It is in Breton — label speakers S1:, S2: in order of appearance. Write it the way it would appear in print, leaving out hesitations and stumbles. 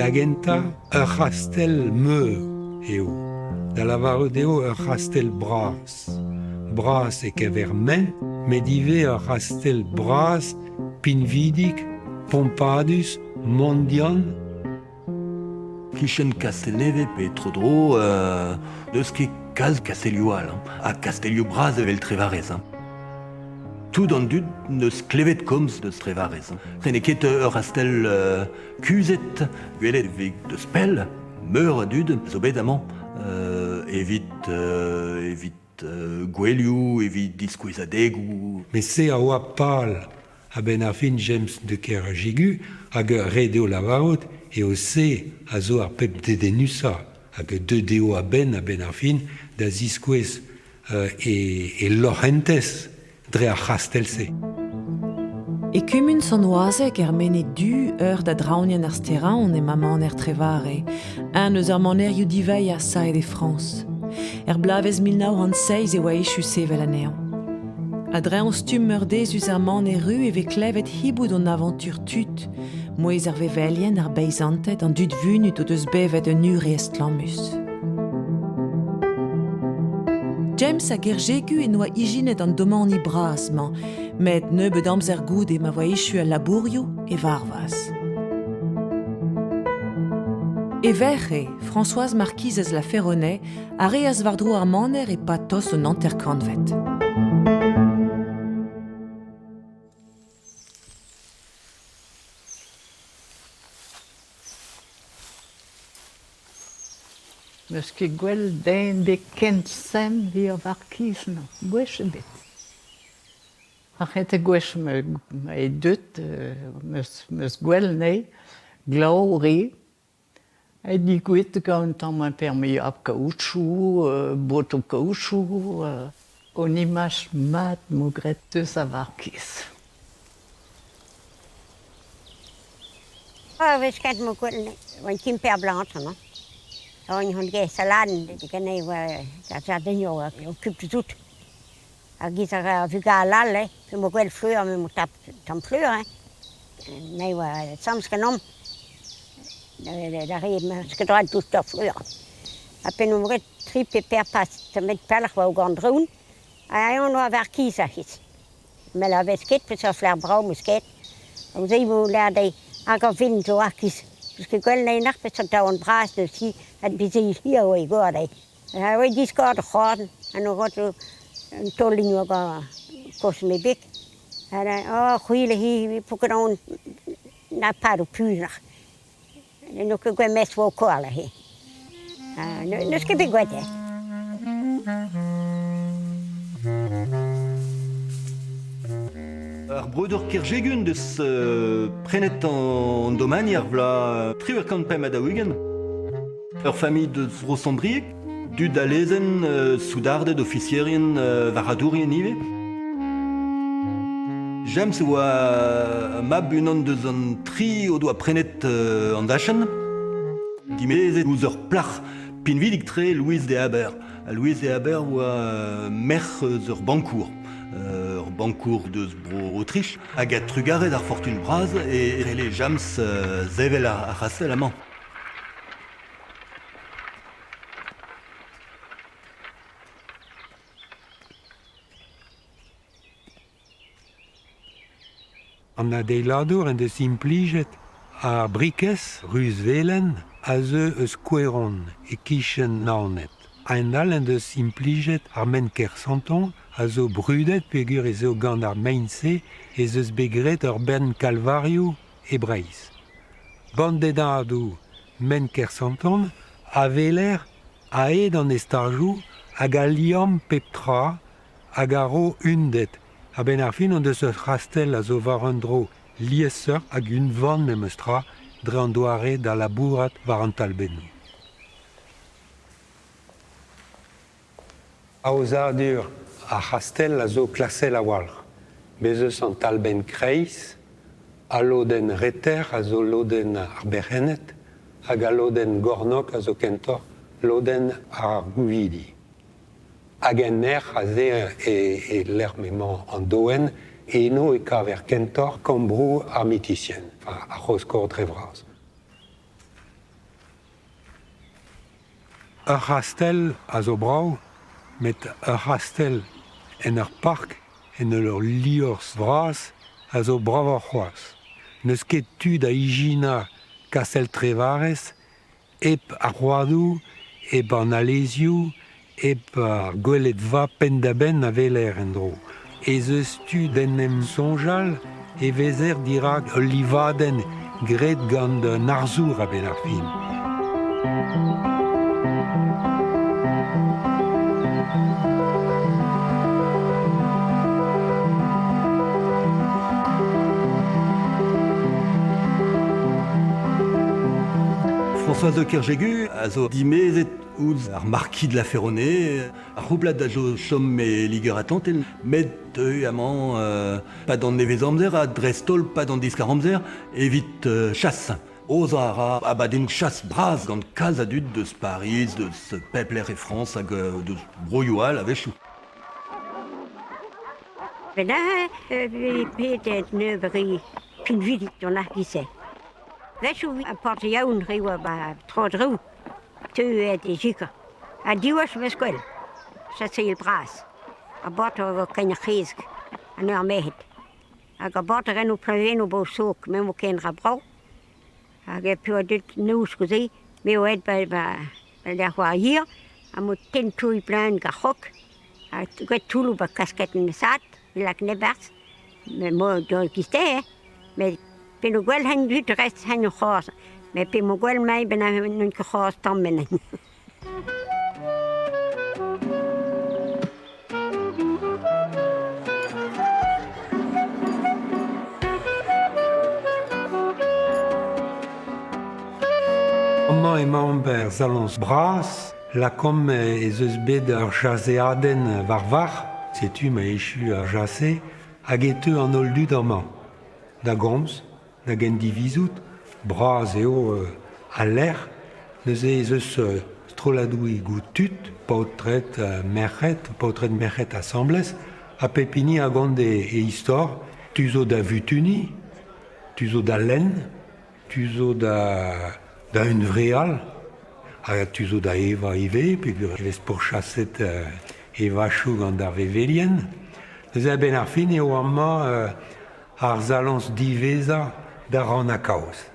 S1: D'agenta ur c'hastel meur eo. Da lavaret eo ur c'hastel bras. Bras e kever men, met ive ur c'hastel bras, pinvidik, pompadus, mondian.
S2: Kichen Castelneve pe trodro deus ket kaz Castelioal. A Castelio bras evel trevarez. Tout an dud neus klevet komz deus trevarez. Rene ket ur c'hastel kuzet, gwelet veg deus pell, meur a dud, zo bet amañ, evit gwelioù, evit diskouezadegou.
S1: Mais se a oa pal a ben ar fin James de ker jigu hag ur re deo lavarot eo se a zo ar pep dedenusa hag de deo a ben ar fin da ziskouez e lorentez dre ar c'hastel se.
S3: E kumun son oazek menet du ur da draounien ar steraon e maman trevare, un eus ar manerioù divei a Saed e France. Blavez 1906 e oa echu sevel anezhañ. A dreañ stum meurdez eus ar man ru e ve klevet hibout an aventur tut, moez ar vevelien ar beizantet an dud vunut o deus bevet un ur e estlammus. James a gerjegu e noa ijinet an doman i bras, met nebeud amzer goude ma voa echu a labourioù e varvas. E verre, Françoise Marquise la Ferronnet a reas vardro ar maner e patos un anterkanvet.
S4: Meus ket gwell den de kentsem vi ar varkiz no, gwech bet. Arret e gwech e deut, meus gwell ne, glav re, e digouet gant an ma perme ap kaoutchou, boto kaoutchou, on imaj mat mogret deus a varkiz.
S5: Vez ket mo gwell ne, oan kimper blanche, no? On ge saladen, det kan jeg være, den jo købte tout. Og givet sig vi gør lalle, vi må gå et fløer, vi må tage fløer. Nej, var sammen skal nom. Der er man skal dreje du står fløer. Jeg ben nu ret trippe perpas, som et paller var ugan drun. Og jeg jo nu har været kiser hit. Men jeg ved skidt, hvis jeg flere brag med skat. Og så må lære dig, jeg kan finde til arkis. Du skal gå ned i nacht, så der var en bras, der siger, at vi siger her og i går dag. Jeg har jo ikke skåret og hården, og nu går du en tåling og går med bæk. Jeg har hele her på grund af par du pyner. Nu kan gå med svå kåler her. Nu skal vi gå der.
S2: Ar broder kirjegun deus prenet an domanier vla triverkant pem adaougen. Ur famille deus Rossandriek, dud a lezen soudardet officierien varadourien ive. James oa mab unan deus an tri o doa prenet an dachen. Dimezet ouz ur plach pinvidik tre Louise de Haber. Louise de Haber oa merc'h ur bankour. Bankour deus bro Autriche, hag a trugaret ar fortune braz e rele James zevel ar c'hastel amañ.
S1: An adeiladour en deus implijet a brikez ruz velen a zeu eus koueron e kichen naonet. Ein al en deus implijet ar men ker santon a zo brudet pegur e zo gant ar mainse e zeus begret ur bern kalvario e breiz. Bandedadoù men ker santon a veler a ed an estarjou hag a liam pep tra hag a ro undet. A ben ar fin an deus ur c'hastel a zo var an dro liesser hag un van memestra dre an doare da labourat war an talbennou. Aozadur a Chastel a zo klasel a walr. Bezeus an talben kreiz, a loden reter a zo loden ar bercenet, hag a loden gornok a zo kentor loden ar gouvidi. Hag en er a ze e l'ermement an doen, e eno e kaver kentor kambrou ar mitisien, a c'hoskor dre vraz. Ur Chastel a zo brau, met ur Chastel en ur park en ur liors vraz a zo brav ar c'hoaz. Neus ket tud a ijina Kastel Trevarez, ep ar c'hoadou, ep an alezioù, ep ar gwelet va pendaben a veler en dro. Ez eus tud en em sonjal e vezer dirag ul livaden gret gant un arzour a ben ar fin.
S2: Françoise de Kerjégu a zo dimezet ouz ar marquis de la Ferronnaie, ar roublad a zo chom e liger atantel, met amañ pa d'an nevezamzer a drestol pa d'an diskaramzer evit chasse. Oz a ra abadenn chasse braz gant kalz a dud deus Paris, deus pepler e France hag deus broioal a vechou.
S5: Men pedet neuveri pinvidik d'an ar gise. Vechou a porte yaoun riwa ba trodrou, tu et e jika. A diwach mes gwell, sa se il bras. A borte o ken chizg, an ur mehet. Hag a borte ren o pleven o bo souk, men mo ken rabrau. Hag e pur dit nous gouzi, me o ed ba der war hier, a mo ten toui plein gachok. A gret toulou ba kasketten sat, ilak nebers. Me mo do giste, me pen o gwell hen dut rest hen o c'hors. Me pen mo gwell mai ben a nun ke c'hors tammenen.
S1: Amañ emañ ber zalons bras, lakom ez eus bet ur jazeadenn war-var, setu ma echu ur jase, hag e teu an holdud amañ. Da gomz, da gen divizout, bras eo a l'er, neus ez eus stroladoui gout-tut, paotret merc'het assemblez, a pepini a gant e istor, tu zo da vutuni, tu zo da len, tu zo da un vreal, a tu zo da eva ive, pe vez pourchasset evachou gant ar vevelien. Neus a ben ar fin eo amañ ar zalons diveza da ran a kaoz.